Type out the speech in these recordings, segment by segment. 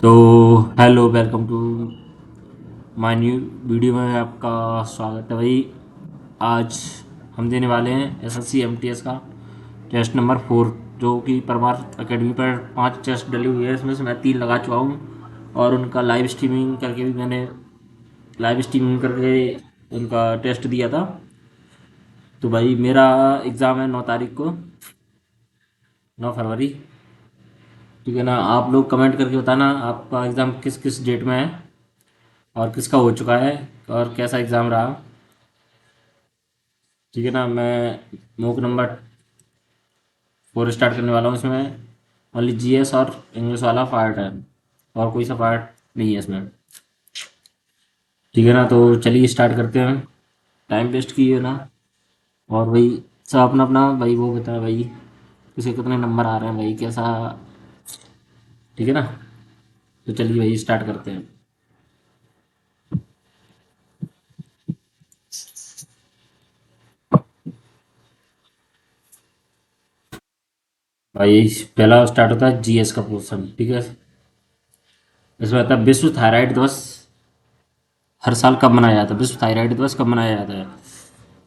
तो hello, welcome to my new video में आपका स्वागत है भाई। आज हम देने वाले हैं एसएससी एमटीएस का टेस्ट नंबर 4, जो कि परमार एकेडमी पर 5 टेस्ट डली हुई है। इसमें से मैं 3 लगा चुका हूँ और उनका लाइव स्ट्रीमिंग करके भी मैंने लाइव स्ट्रीमिंग करके उनका टेस्ट दिया था। तो भाई मेरा एग्ज़ाम है 9 तारीख को, 9 फरवरी। ठीक है ना? आप लोग कमेंट करके बताना आपका एग्ज़ाम किस किस डेट में है और किसका हो चुका है और कैसा एग्ज़ाम रहा। ठीक है ना? मैं मूक नंबर 4 स्टार्ट करने वाला हूँ। इसमें ओनली जीएस और इंग्लिश वाला पार्ट है और कोई सा पार्ट नहीं है इसमें। ठीक है ना? तो चलिए स्टार्ट करते हैं। टाइम वेस्ट किए ना। और भाई सब अपना अपना भाई वो बताए भाई, किसके कितने नंबर आ रहे हैं भाई, कैसा। ठीक है ना? तो चलिए भाई स्टार्ट करते हैं। भाई पहला स्टार्ट होता है जीएस का पोर्शन। ठीक है? इसमें आता है विश्व थायराइड दिवस हर साल कब मनाया जाता है। विश्व थायराइड दिवस कब मनाया जाता है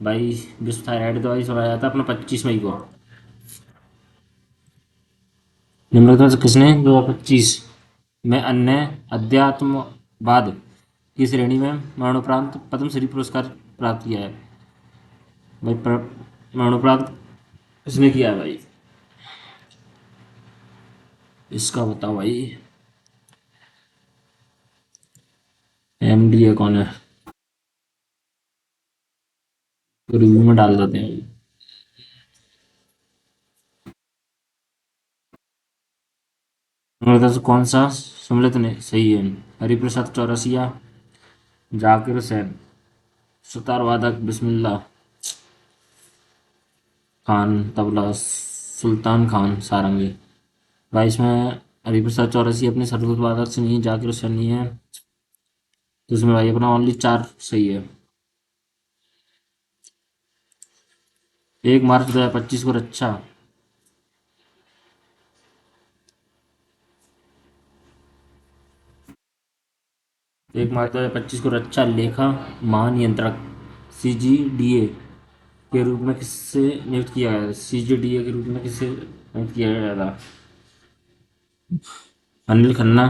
भाई? विश्व थायराइड दिवस मनाया जाता है अपना 25 मई को। निम्नलिखित में से किसने 2025 में अन्य अध्यात्मवाद की श्रेणी में मरणोपरांत पद्मश्री पुरस्कार प्राप्त किया है भाई? मरणोपरांत किसने किया है भाई? इसका बताओ भाई। एमडीए कौन है? तो रिव्यू में डाल देते हैं। निम्नलिखित में से कौन सा सम्मिलित ने सही है? हरिप्रसाद चौरसिया, जाकिर हुसैन, सुतार वादक बिस्मिल्लाह खान तबला, सुल्तान खान सारंगी। भाई इसमें हरिप्रसाद चौरसिया अपने सरदूत वादक से नहीं है, जाकिर हुसैन नहीं है। तो इसमें भाई अपना ओनली 4 सही है। 1 मार्च 2025 को रक्षा 1 मार्च 2025 को रक्षा लेखा महानियंत्रक सीजीडीए के रूप में किससे नियुक्त किया गया? सीजीडीए के रूप में किससे नियुक्त किया गया था? अनिल खन्ना,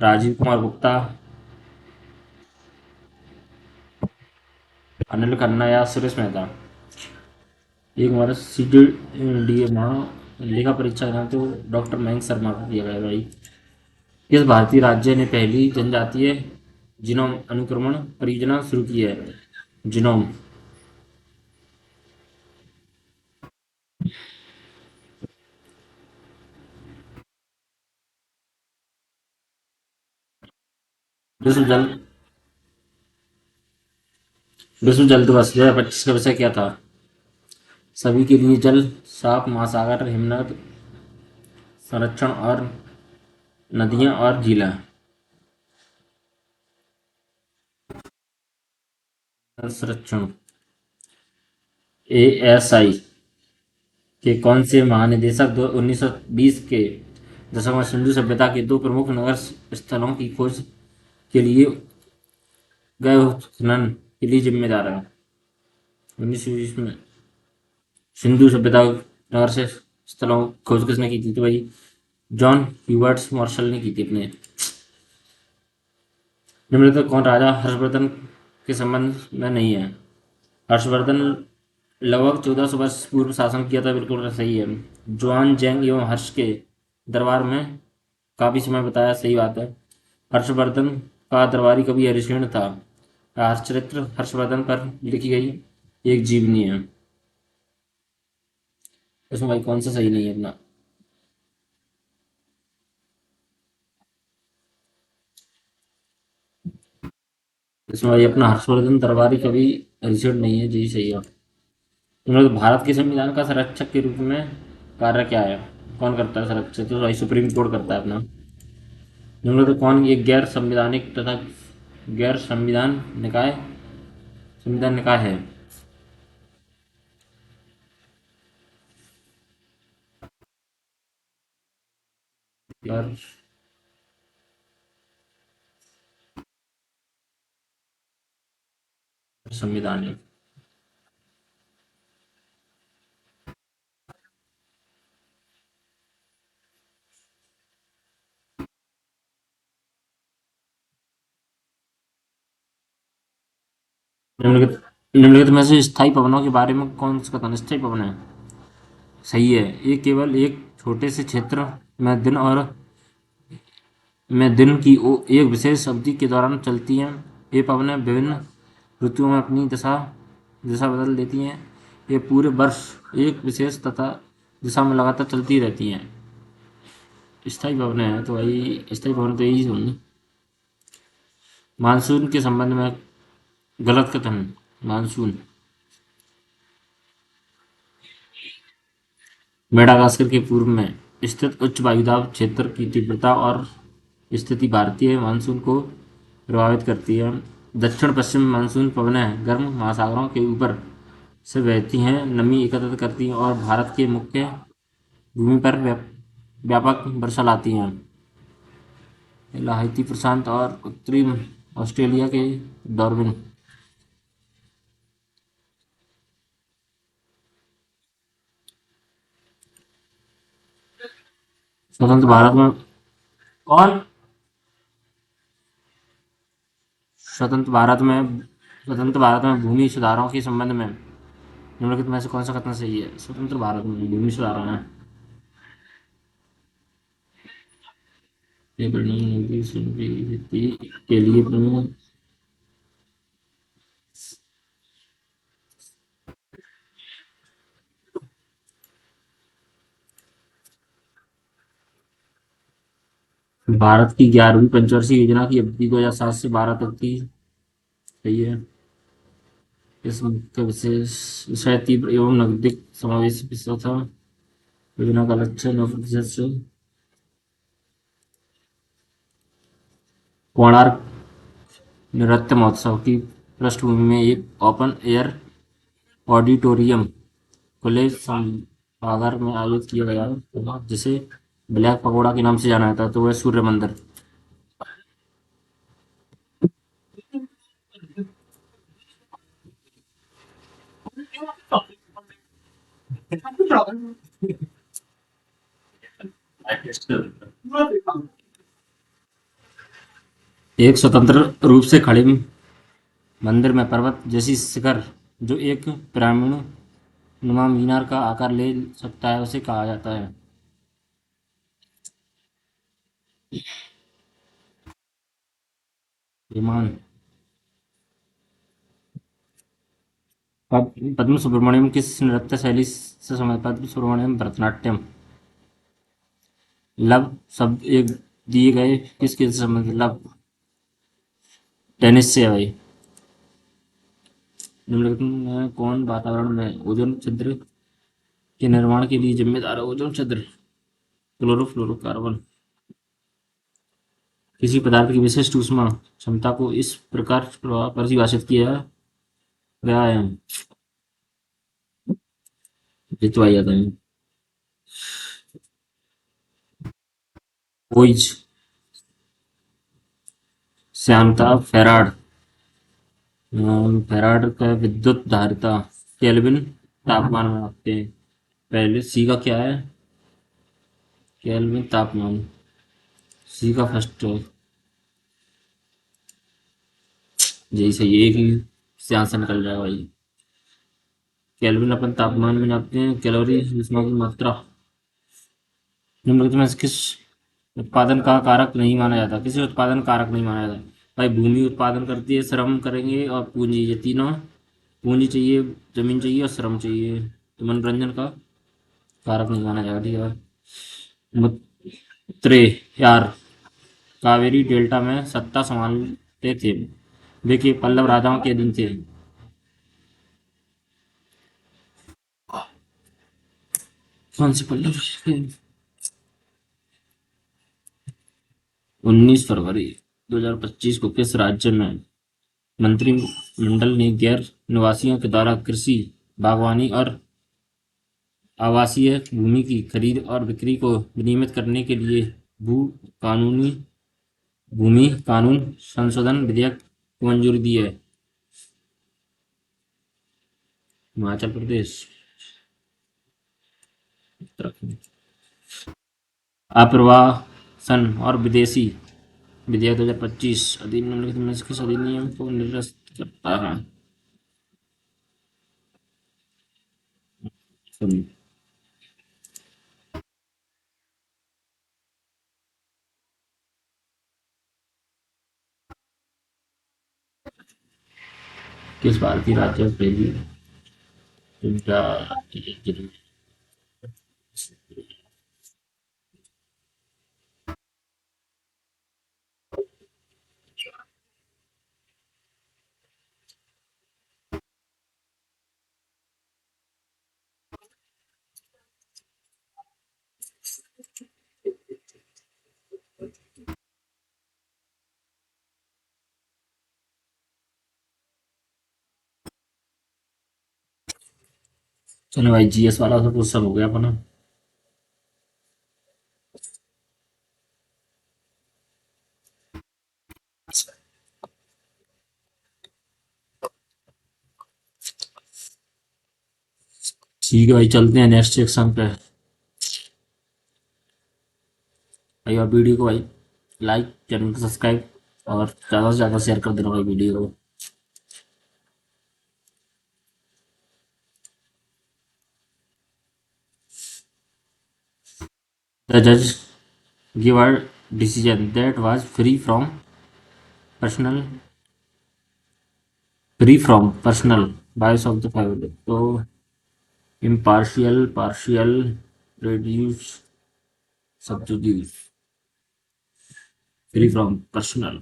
राजीव कुमार गुप्ता, अनिल खन्ना या सुरेश मेहता। 1 मार्च सीजीडीए महा लेखा परीक्षा का नाम तो डॉक्टर मयंक शर्मा को दिया गया है भाई। किस भारतीय राज्य ने पहली जनजातीय जीनोम अनुक्रमण परियोजना शुरू की है? जीनोम। विश्व जल विश्व जल दिवस 2025 का विषय क्या था? सभी के लिए जल, साफ महासागर, हिमनद संरक्षण और नदियां और झीलें। जल संरक्षण। एएसआई के कौन से महानिदेशक 1920 के दशक में सिंधु सभ्यता के 2 प्रमुख नगर स्थलों की खोज के लिए गए उत्खनन के लिए जिम्मेदार है? 1920 में सिंधु सभ्यता नगर से स्थलों की खोज किसने की थी? तो भाई जॉन ह्यूबर्ट्स मार्शल ने की थी अपने। निम्नलिखित कौन राजा हर्षवर्धन के संबंध में नहीं है? हर्षवर्धन लगभग 1400 वर्ष पूर्व शासन किया था, बिल्कुल सही है। जुआन जैंग एवं हर्ष के दरबार में काफी समय बताया, सही बात है। हर्षवर्धन का दरबारी कवि हरिशेन था। हर्षचरित्र हर्षवर्धन पर लिखी गई एक जीवनी है। इसमें भाई कौन सा सही नहीं है अपना? इसमें भाई अपना हर्षवर्धन दरबारी कवि हरिशेन नहीं है जी, सही है। मतलब भारत के संविधान का संरक्षक के रूप में कार्य क्या है? कौन करता है संरक्षक? तो भाई सुप्रीम कोर्ट करता है अपना। निम्नलिखित कौन एक गैर संविधानिक तथा गैर संविधान निकाय है? और संविधानिक। निम्नलिखित निम्नलिखित में से स्थायी भवनों के बारे में कौन सा कथन स्थायी भवन है? सही है। ये केवल एक छोटे से क्षेत्र में दिन की एक विशेष अवधि के दौरान चलती हैं। ये पवनें विभिन्न ऋतुओं में अपनी दिशा दिशा बदल देती हैं। ये पूरे वर्ष एक विशेष तथा दिशा में लगातार चलती रहती हैं। स्थायी भवनें हैं तो भाई स्थायी भवन तो यही होंगी। मानसून के संबंध में गलत कथन। मानसून मेडागास्कर के पूर्व में स्थित उच्च वायुदाब क्षेत्र की तीव्रता और स्थिति भारतीय मानसून को प्रभावित करती है। दक्षिण पश्चिम मानसून पवनें गर्म महासागरों के ऊपर से बहती हैं, नमी एकत्रित करती हैं और भारत के मुख्य भूमि पर व्यापक वर्षा लाती हैं। लाहौती प्रशांत और उत्तरी ऑस्ट्रेलिया के डार्विन। स्वतंत्र भारत में कौन स्वतंत्र भारत में स्वतंत्र भारत में भूमि सुधारों के संबंध में निम्नलिखित में से कौन सा कथन सही है? स्वतंत्र भारत में भूमि सुधारों में के लिए भारत की 11वीं पंचवर्षीय योजना की अवधि 2007 से 12 तक थी। सही है। इस मुख्य विशेष विषय तीव्र एवं नगदिक समावेशी विषय था। योजना का लक्ष्य 9% से कोणार्क नृत्य महोत्सव की पृष्ठभूमि में एक ओपन एयर ऑडिटोरियम खुले सभागार में आयोजित किया गया था, जिसे ब्लैक पगोडा के नाम से जाना जाता है, तो वह सूर्य मंदिर। एक स्वतंत्र रूप से खड़े मंदिर में पर्वत जैसी शिखर जो एक पिरामिड नुमा मीनार का आकार ले सकता है उसे कहा जाता है? विमान। पद्म सुब्रमण्यम किस नृत्य शैली से संबंधित? पद्म सुब्रमण्यम भरतनाट्यम। लव शब्द एक दिए गए किसके से संबंधित? लव टेनिस से है भाई। निम्नलिखित में कौन वातावरण में ओजोन छिद्र के निर्माण के लिए जिम्मेदार है? ओजोन छिद्र क्लोरोफ्लोरोकार्बन। किसी पदार्थ की विशिष्ट ऊष्मा क्षमता को इस प्रकार परिभाषित किया गया है। जितवा जाता है। Ooze श्यामता farad. फेराड का विद्युत धारिता केल्विन तापमान में मापते हैं। पहले सी का क्या है? केल्विन तापमान। सी का फर्स्ट यही सही है, एक ही से आंसर निकल जाएगा भाई। केल्विन अपन तापमान में नापते हैं, कैलोरी ऊष्मा की मात्रा। निम्नलिखित में से किस उत्पादन का कारक नहीं माना जाता? किसी उत्पादन कारक नहीं माना जाता भाई। भूमि उत्पादन करती है, श्रम करेंगे और पूंजी, ये तीनों। पूंजी चाहिए, जमीन चाहिए और श्रम चाहिए, तो मनोरंजन का कारक नहीं माना जाएगा। ठीक है। मुत्रे यार कावेरी डेल्टा में सत्ता संभालते थे, वे के पल्लव राजाओं के अधीन थे। कौन से पल्लव? 19 फरवरी 2025 को किस राज्य में मंत्रिमंडल ने गैर निवासियों के द्वारा कृषि, बागवानी और आवासीय भूमि की खरीद और बिक्री को विनियमित करने के लिए भू कानूनी भूमि कानून संशोधन विधेयक को मंजूरी दी है? हिमाचल प्रदेश, उत्तराखंड। आप्रवासन और विदेशी विधेयक 2025 अधिनियम निम्नलिखित में से किस अधिनियम को निरस्त करता है? सुन, किस भारतीय राज्य में पहली सुविधा जरूरी? चलो भाई, जीएस वाला तो सब हो गया अपना। ठीक है भाई, चलते हैं नेक्स्ट सेक्शन पे। भाई और वीडियो को भाई लाइक, चैनल को सब्सक्राइब और ज़्यादा से ज़्यादा शेयर कर देना भाई वीडियो को। द जज give a decision that was free from personal bias of the family. So impartial, partial, reduce, substitute, free from personal.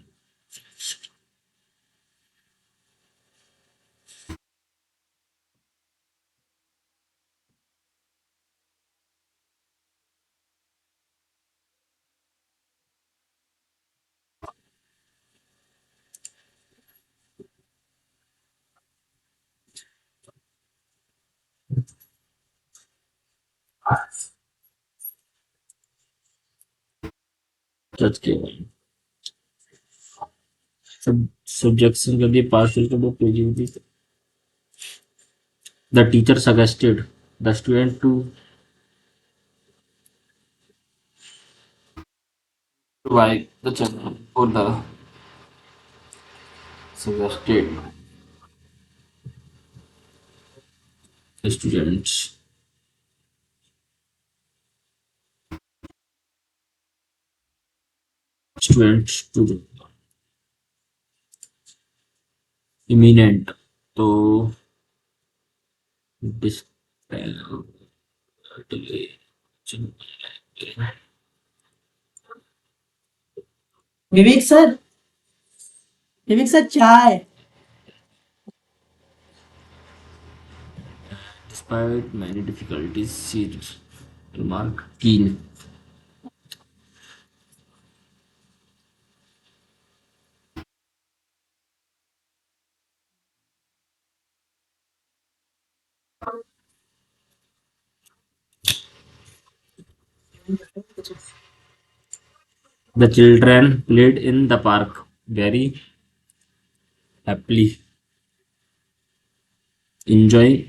जज के subjection कर दिए, partial कर दो, prejudice. The teacher suggested the student to write the channel for the suggested students. Students to imminent. तो dispel delay. विवेक sir, विवेक sir चाय। Despite many difficulties, she remarked keen. The children played in the park very happily, enjoy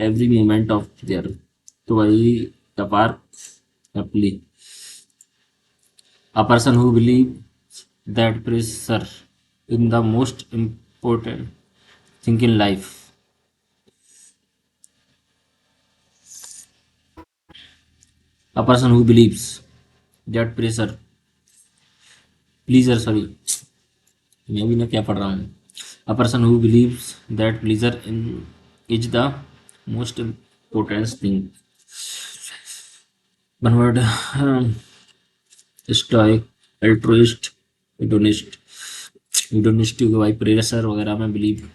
every moment of their. तो वही the park happily. A person who believes that pressure in the most important thing in life. A person who believes that pressure, pleasure, sorry, मैं भी ना क्या पढ़ रहा हूँ. A person who believes that pleasure in is the most important thing. One word, stoic, altruist, hedonist. hedonist को भाई pressure वगैरह में बिलीव.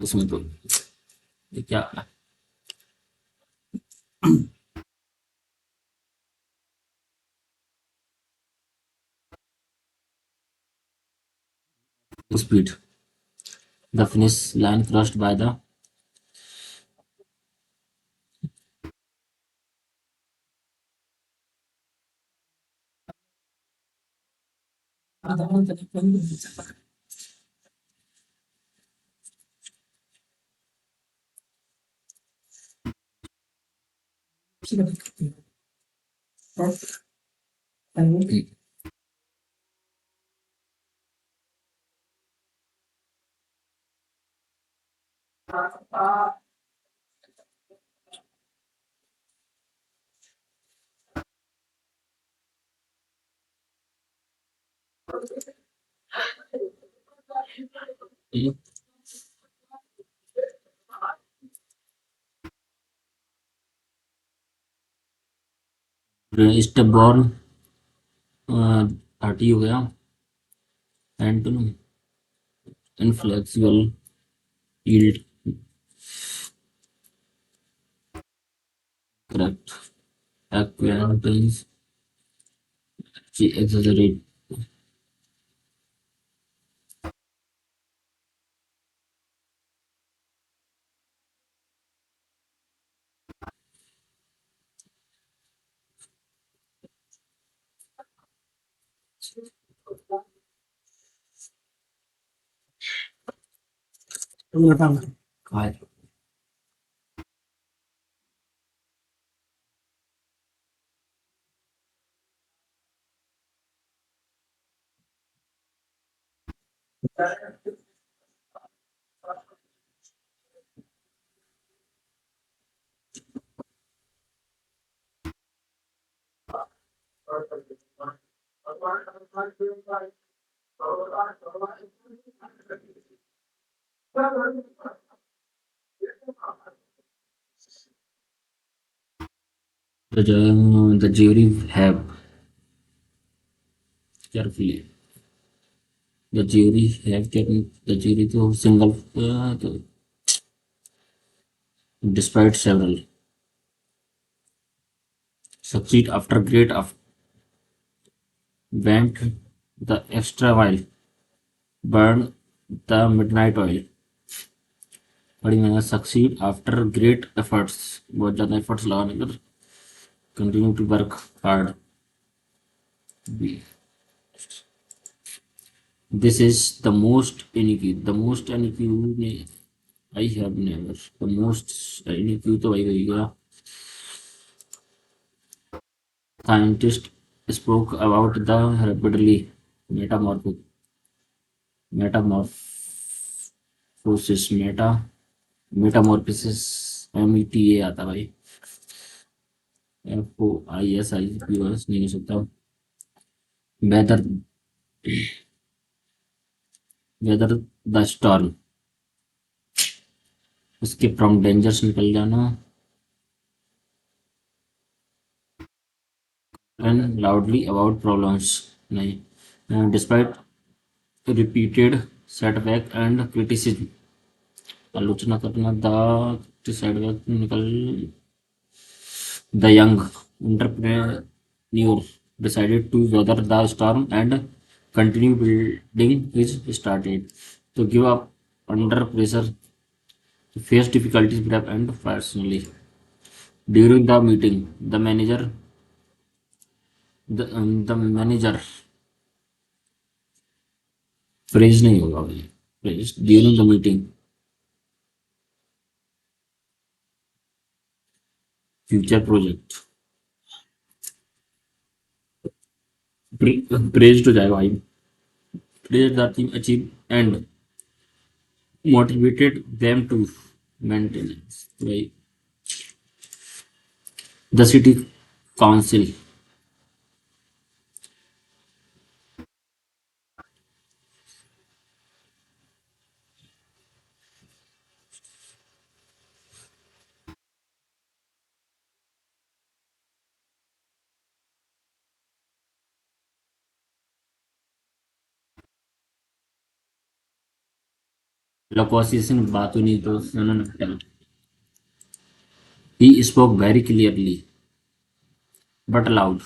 उसमें तो ये क्या speed the finish line crossed by the step born 30 हो गया and inflexible yield correct acquaintance accessory the jury have carefully the jury to single despite several succeed after great of went the extra mile burn the midnight oil बड़ी मेहनत succeed after great efforts बहुत ज़्यादा efforts लगाने पर continue to work hard this is the most unique I have never the most unique तो वही हो गया scientist spoke about the rapidly metamorpho metamorphosis metamorphosis META आता भाई FOISIPOS नहीं हो सकता वेदर वेदर द स्टॉर्म उसके फ्रॉम डेंजर से निकल जाना एंड लाउडली अबाउट प्रॉब्लम्स नहीं despite repeated setback and criticism आलोचना करना द सेटबैक निकल the young entrepreneur decided to weather the storm and continue building his started to give up under pressure to face difficulties prep and personally during the meeting the manager praise नहीं होगा भाई praise during the meeting future project praised हो जाएगा भाई praised the team achieve and motivated them to maintenance भाई the city council लोकोसिस बात नहीं तो उन्होंने he spoke very clearly but loud.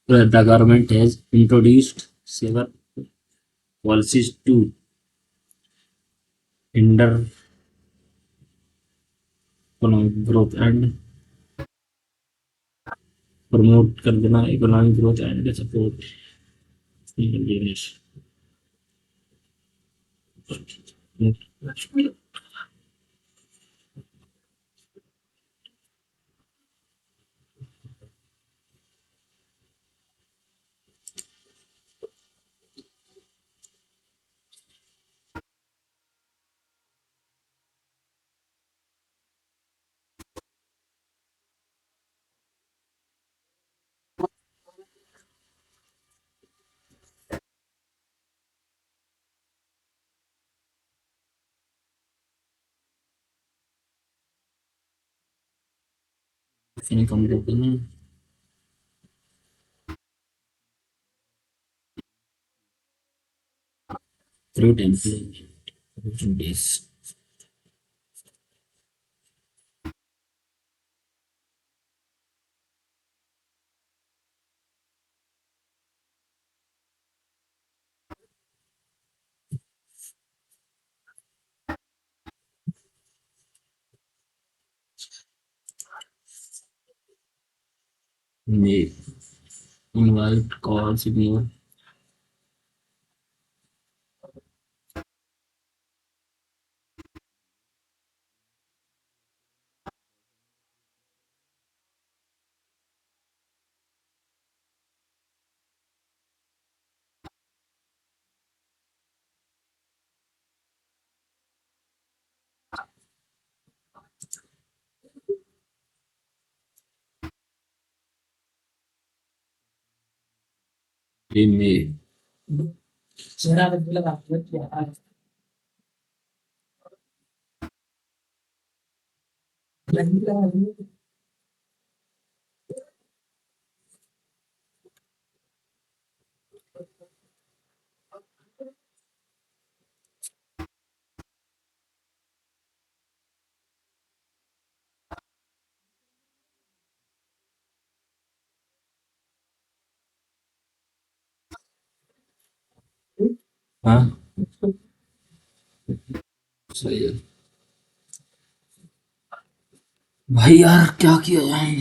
The government has introduced several policies to hinder economic growth and promote economic growth and support business. Ini kemudian ini through template opportunities. May invite calls ignore. We may जरा मतलब आपको क्या हाँ सही है भाई यार क्या किया जाए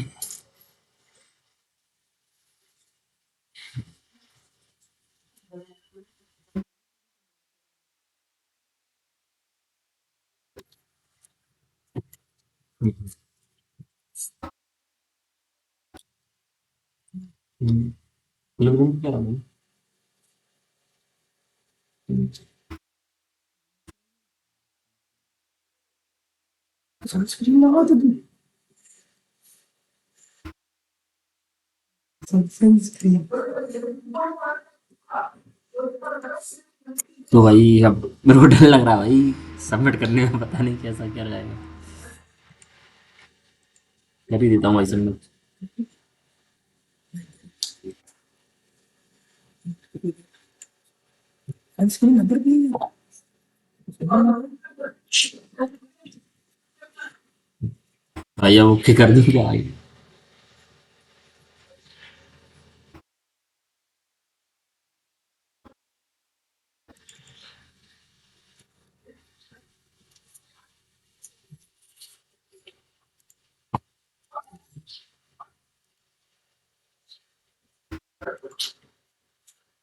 मतलब क्या सनस्क्रीन लगा तो तू सनस्क्रीन तो भाई अब मेरे को डर लग रहा है भाई सबमिट करने में पता नहीं कैसा क्या रहेगा कर ही देता हूँ भाई सबमिट सनस्क्रीन नंबर भी भाई अब ओके कर दूँ क्या भाई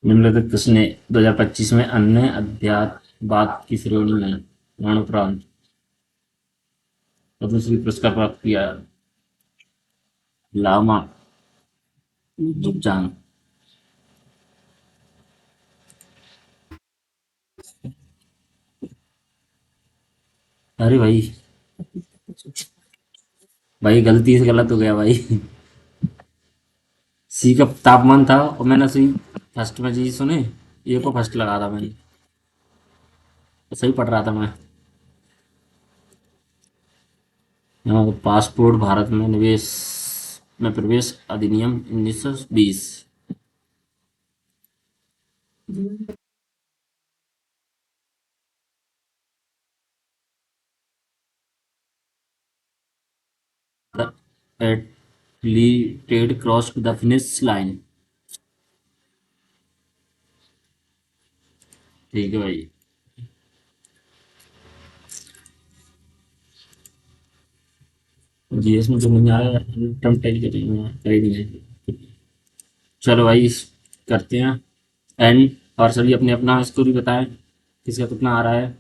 निम्नलिखित किसने 2025 में अन्य अध्यात्मवाद की श्रेणी में मरणोपरांत पद्मश्री पुरस्कार प्राप्त किया लामा जुगजान। अरे भाई, भाई गलती से गलत हो गया भाई। सी का तापमान था और मैंने सी फर्स्ट में जी सुने, ए को फर्स्ट लगा था मैंने। तो सही पढ़ रहा था मैं। यहाँ पासपोर्ट भारत में निवेश में प्रवेश अधिनियम 1920। The athlete crossed the finish line। ठीक है भाई। जीएस में जो नहीं आ रहा है टर्म टेल के नहीं है। चलो भाई करते हैं एंड, और सभी अपने अपना स्कोर भी बताएं किसका कितना आ रहा है।